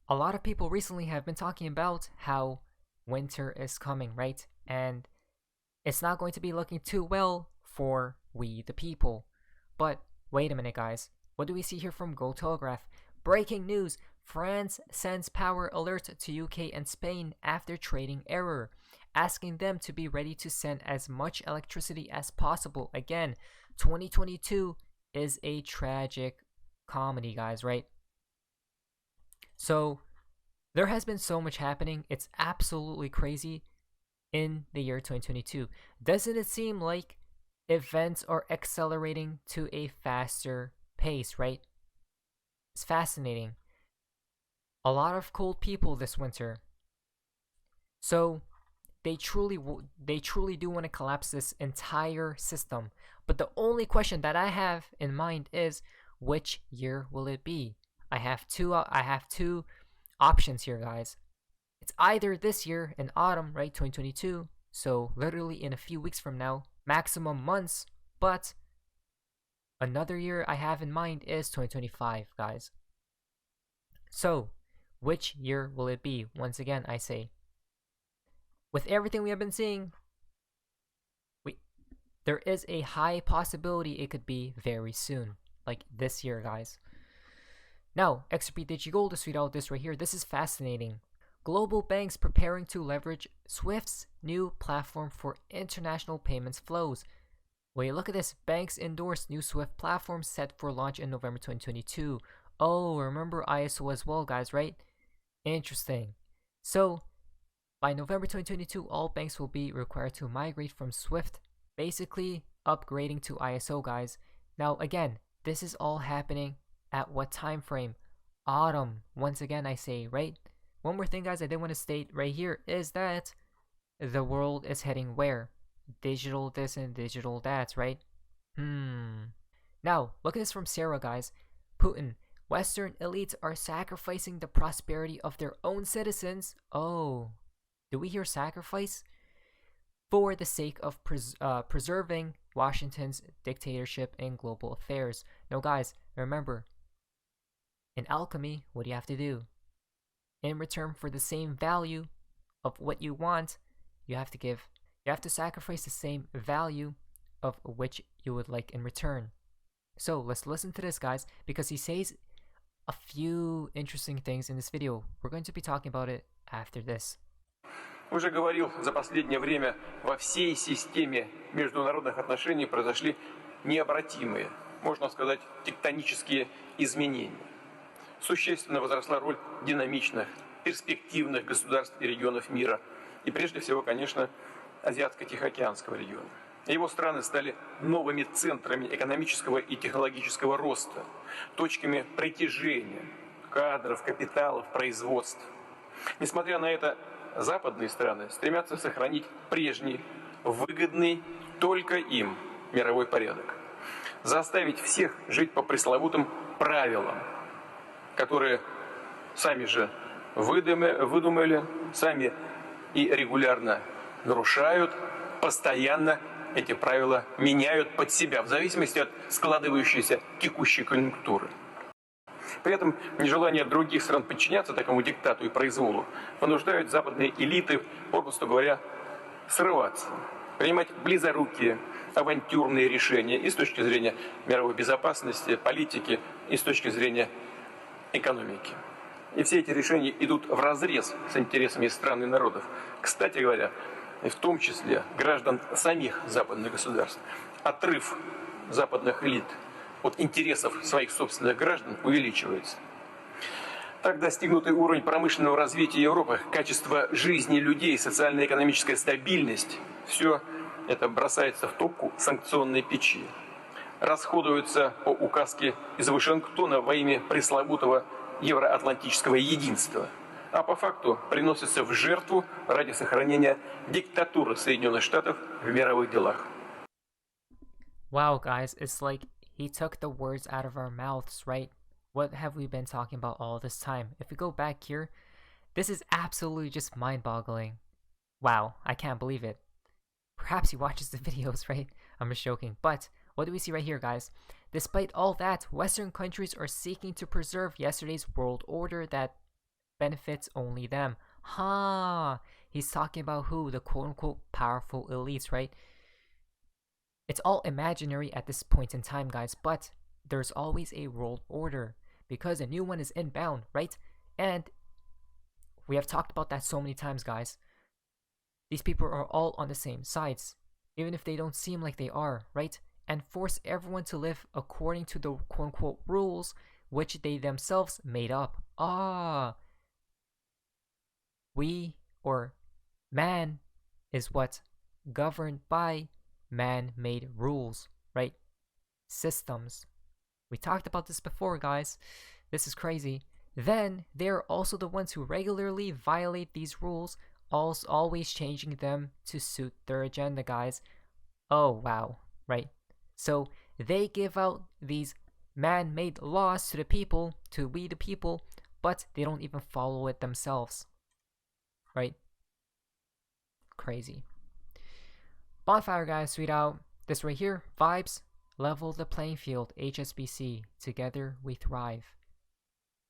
A lot of people recently have been talking about how winter is coming, right? And it's not going to be looking too well for we the people. But wait a minute, guys. What do we see here from Gold Telegraph? Breaking news! France sends power alert to UK and Spain after trading error, asking them to be ready to send as much electricity as possible. Again, 2022 is a tragic comedy, guys, right? So, there has been so much happening. It's absolutely crazy in the year 2022. Doesn't it seem like events are accelerating to a faster pace, right? It's fascinating. A lot of cold people this winter. So they truly do want to collapse this entire system. But the only question that I have in mind is, which year will it be? I have two options here, guys. It's either this year in autumn, right, 2022, so literally in a few weeks from now, maximum months, but another year I have in mind is 2025, guys. So, which year will it be? Once again, I say, with everything we have been seeing, there is a high possibility it could be very soon, like this year, guys. Now, XRP Digigold to tweet out this right here. This is fascinating. Global banks preparing to leverage SWIFT's new platform for international payments flows. Wait, look at this. Banks endorse new SWIFT platform set for launch in November 2022. Oh, remember ISO as well, guys, right? Interesting. So, by November 2022, all banks will be required to migrate from SWIFT, basically upgrading to ISO, guys. Now, again, this is all happening at what time frame? Autumn. Once again, I say, right? One more thing, guys, I did want to state right here is that the world is heading where? Digital this and digital that, right? Now, look at this from Sarah, guys. Putin. Western elites are sacrificing the prosperity of their own citizens. Oh, do we hear sacrifice? For the sake of preserving Washington's dictatorship in global affairs. No, guys, remember, in alchemy, what do you have to do? In return for the same value of what you want, you have to sacrifice the same value of which you would like in return. So let's listen to this, guys, because he says a few interesting things in this video. We're going to be talking about it after this. Уже говорил, за последнее время во всей системе международных отношений произошли необратимые, можно сказать, тектонические изменения. Существенно возросла роль динамичных, перспективных государств и регионов мира, и прежде всего, конечно, Азиатско-Тихоокеанского региона. Его страны стали новыми центрами экономического и технологического роста, точками притяжения кадров, капиталов, производств. Несмотря на это, западные страны стремятся сохранить прежний, выгодный только им мировой порядок. Заставить всех жить по пресловутым правилам, которые сами же выдумали, сами и регулярно нарушают, постоянно эти правила меняют под себя, в зависимости от складывающейся текущей конъюнктуры. При этом нежелание других стран подчиняться такому диктату и произволу понуждают западные элиты, попросту говоря, срываться, принимать близорукие, авантюрные решения и с точки зрения мировой безопасности, политики, и с точки зрения экономики. И все эти решения идут вразрез с интересами стран и народов. Кстати говоря, в том числе граждан самих западных государств. Отрыв западных элит от интересов своих собственных граждан увеличивается. Так достигнутый уровень промышленного развития Европы, качество жизни людей, социально-экономическая стабильность – все это бросается в топку санкционной печи. Расходуется по указке из Вашингтона во имя пресловутого евроатлантического единства, а по факту приносится в жертву ради сохранения диктатуры Соединенных Штатов в мировых делах. Wow, guys, it's like he took the words out of our mouths, right? What have we been talking about all this time? If we go back here, this is absolutely just mind-boggling. Wow, I can't believe it. Perhaps he watches the videos, right? I'm just joking. But what do we see right here, guys? Despite all that, Western countries are seeking to preserve yesterday's world order that benefits only them. He's talking about who? The quote-unquote powerful elites, right? It's all imaginary at this point in time, guys, but there's always a world order because a new one is inbound, right? And we have talked about that so many times, guys. These people are all on the same sides, even if they don't seem like they are, right? And force everyone to live according to the quote-unquote rules which they themselves made up. We, or man, is what governed by man-made rules, right? Systems. We talked about this before, guys. This is crazy. Then they're also the ones who regularly violate these rules, always changing them to suit their agenda, guys. Oh, wow, right? So they give out these man-made laws to the people, to we the people, but they don't even follow it themselves, right? Crazy. Bonfire, guys, tweet out this right here. Vibes, level the playing field, HSBC. Together we thrive.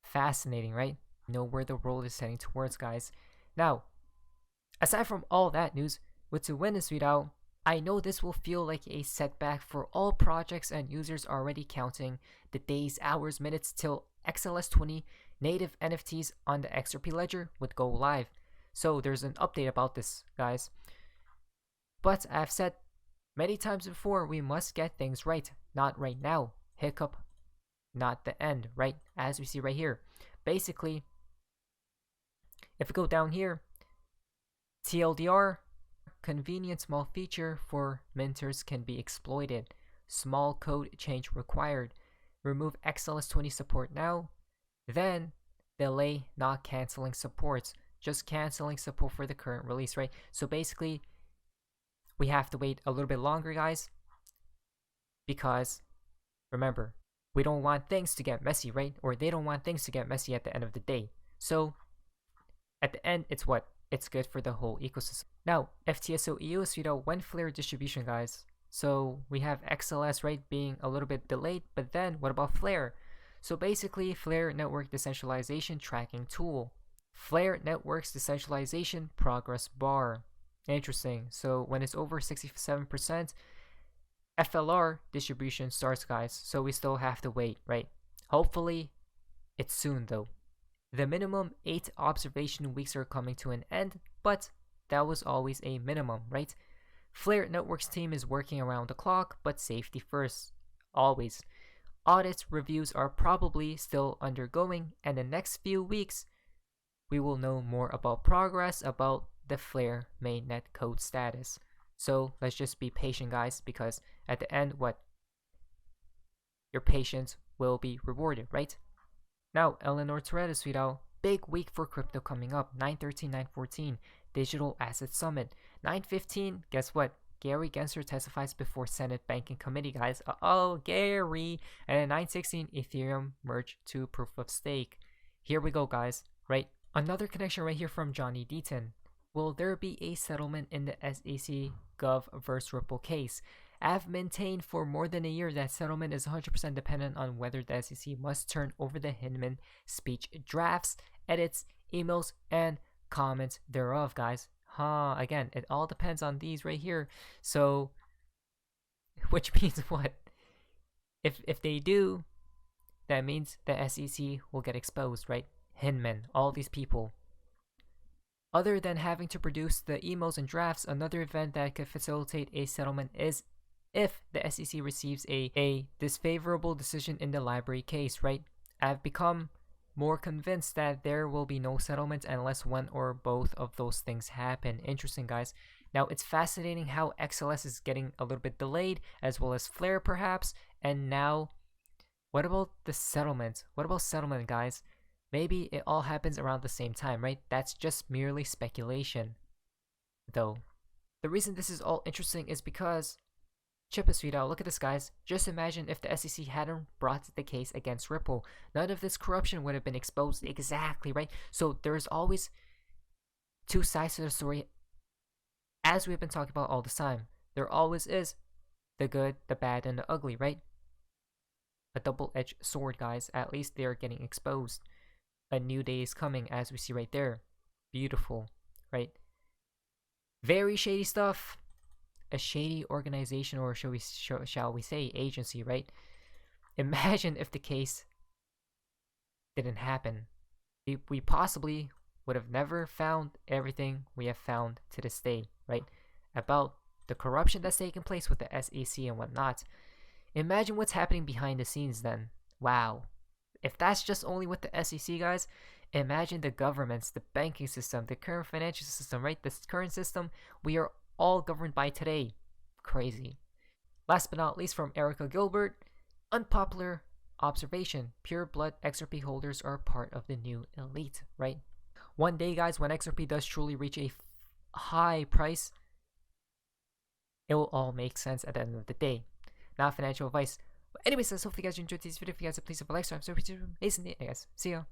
Fascinating, right? Know where the world is heading towards, guys. Now, aside from all that news, with to win this tweet out, I know this will feel like a setback for all projects and users already counting the days, hours, minutes till XLS20 native NFTs on the XRP ledger would go live. So there's an update about this, guys. But I've said many times before, we must get things right. Not right now. Hiccup, not the end, right? As we see right here. Basically, if we go down here, TLDR, convenient small feature for minters can be exploited. Small code change required. Remove XLS20 support now. Then delay not canceling support. Just canceling support for the current release, right? So basically, we have to wait a little bit longer, guys, because remember, we don't want things to get messy, right? Or they don't want things to get messy at the end of the day. So at the end, it's what? It's good for the whole ecosystem. Now, FTSO EOS, when Flare distribution, guys. So we have XLS, right, being a little bit delayed, but then what about Flare? So basically, Flare Network Decentralization Tracking Tool. Flare Network's Decentralization Progress Bar. Interesting. So when it's over 67%, FLR distribution starts, guys. So we still have to wait, right? Hopefully, it's soon though. The minimum 8 observation weeks are coming to an end, but that was always a minimum, right? Flare Networks team is working around the clock, but safety first, always. Audits reviews are probably still undergoing, and the next few weeks, we will know more about progress about the Flare mainnet code status. So let's just be patient, guys, because at the end, what? Your patience will be rewarded, right? Now, Eleanor Torres tweet out, big week for crypto coming up, 9/13, 9/14, Digital Asset Summit. 9/15, guess what? Gary Gensler testifies before Senate Banking Committee, guys. Gary. And then 9/16, Ethereum merge to proof of stake. Here we go, guys, right? Another connection right here from Johnny Deaton. Will there be a settlement in the SEC Gov vs Ripple case? I've maintained for more than a year that settlement is 100% dependent on whether the SEC must turn over the Hinman speech drafts, edits, emails, and comments thereof, guys. Again, it all depends on these right here. So, which means what? If they do, that means the SEC will get exposed, right? Hinman, all these people. Other than having to produce the emails and drafts, another event that could facilitate a settlement is if the SEC receives a disfavorable decision in the library case, right? I've become more convinced that there will be no settlement unless one or both of those things happen. Interesting, guys. Now, it's fascinating how XLS is getting a little bit delayed, as well as Flare, perhaps. And now, what about the settlement? What about settlement, guys? Maybe it all happens around the same time, right? That's just merely speculation, though. The reason this is all interesting is because Chip is tweet out, look at this, guys. Just imagine if the SEC hadn't brought the case against Ripple. None of this corruption would have been exposed. Exactly, right? So there's always two sides to the story, as we've been talking about all the time. There always is the good, the bad, and the ugly, right? A double-edged sword, guys. At least they're getting exposed. a new day is coming, as we see right there. Beautiful, right? Very shady stuff. A shady organization, or shall we say agency, right? Imagine if the case didn't happen. We possibly would have never found everything we have found to this day, right? About the corruption that's taken place with the SEC and whatnot. Imagine what's happening behind the scenes then. Wow. If that's just only with the SEC, guys, imagine the governments, the banking system, the current financial system, right? This current system we are all governed by today. Crazy. Last but not least, from Erica Gilbert, unpopular observation: pure blood XRP holders are part of the new elite, right? One day, guys, when XRP does truly reach a high price, it will all make sense at the end of the day. Not financial advice. But anyways, guys, hopefully you guys enjoyed this video. If you guys please leave a like, subscribe, amazing day, guys. See ya.